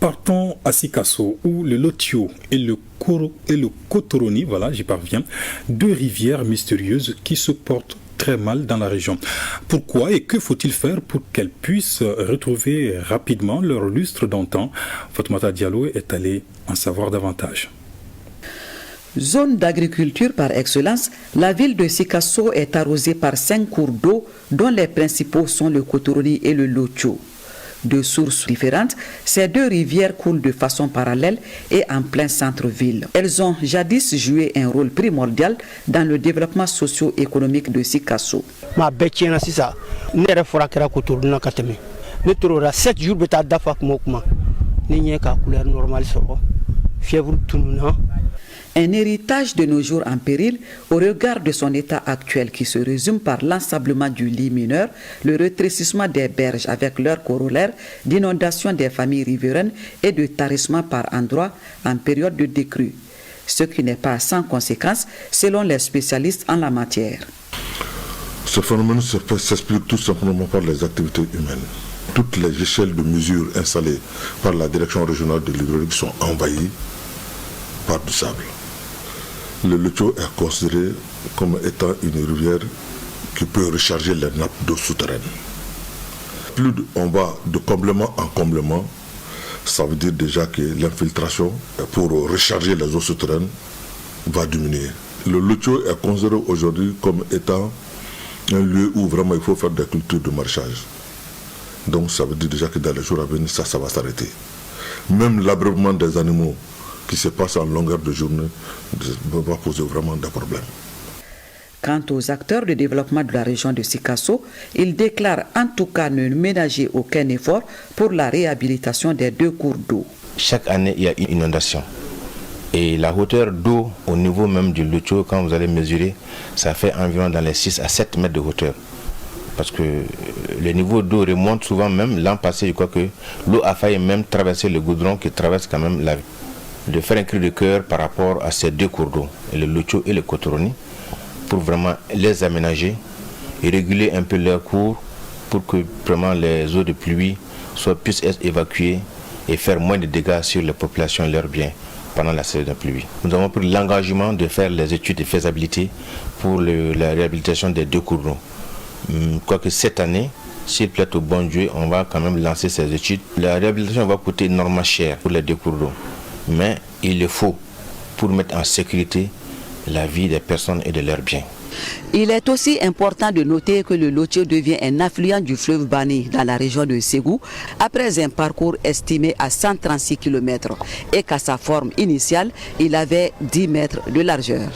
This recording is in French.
Partons à Sikasso, où le Lotio et le Kotoroni, voilà, j'y parviens, deux rivières mystérieuses qui se portent très mal dans la région. Pourquoi et que faut-il faire pour qu'elles puissent retrouver rapidement leur lustre d'antan? Fatoumata Diallo est allée en savoir davantage. Zone d'agriculture par excellence, la ville de Sikasso est arrosée par 5 cours d'eau dont les principaux sont le Kotoroni et le Lotio. De sources différentes, ces deux rivières coulent de façon parallèle et en plein centre-ville. Elles ont jadis joué un rôle primordial dans le développement socio-économique de Sikasso. Un héritage de nos jours en péril au regard de son état actuel qui se résume par l'ensablement du lit mineur, le rétrécissement des berges avec leur corollaire d'inondation des familles riveraines et de tarissement par endroits en période de décrue. Ce qui n'est pas sans conséquence selon les spécialistes en la matière. Ce phénomène s'explique tout simplement par les activités humaines. Toutes les échelles de mesure installées par la direction régionale de l'hydraulique sont envahies par du sable. Le Lotio est considéré comme étant une rivière qui peut recharger les nappes d'eau souterraines. Plus on va de comblement en comblement, ça veut dire déjà que l'infiltration pour recharger les eaux souterraines va diminuer. Le Lotio est considéré aujourd'hui comme étant un lieu où vraiment il faut faire des cultures de maraîchage. Donc ça veut dire déjà que dans les jours à venir, ça va s'arrêter. Même l'abreuvement des animaux qui se passe en longueur de journée va poser vraiment des problèmes. Quant aux acteurs de développement de la région de Sikasso, ils déclarent en tout cas ne ménager aucun effort pour la réhabilitation des deux cours d'eau. Chaque année, il y a une inondation. Et la hauteur d'eau au niveau même du Lotio, quand vous allez mesurer, ça fait environ dans les 6 à 7 mètres de hauteur. Parce que le niveau d'eau remonte souvent même. L'an passé, je crois que l'eau a failli même traverser le goudron qui traverse quand même la ville. De faire un cri de cœur par rapport à ces deux cours d'eau, le Lotio et le Kotoroni, pour vraiment les aménager et réguler un peu leur cours pour que vraiment les eaux de pluie puissent être évacuées et faire moins de dégâts sur les populations et leurs biens pendant la saison de pluie. Nous avons pris l'engagement de faire les études de faisabilité pour la réhabilitation des deux cours d'eau. Quoique cette année, s'il plaît au bon Dieu, on va quand même lancer ces études. La réhabilitation va coûter énormément cher pour les deux cours d'eau. Mais il le faut pour mettre en sécurité la vie des personnes et de leurs biens. Il est aussi important de noter que le Lotio devient un affluent du fleuve Bani dans la région de Ségou après un parcours estimé à 136 km et qu'à sa forme initiale, il avait 10 mètres de largeur.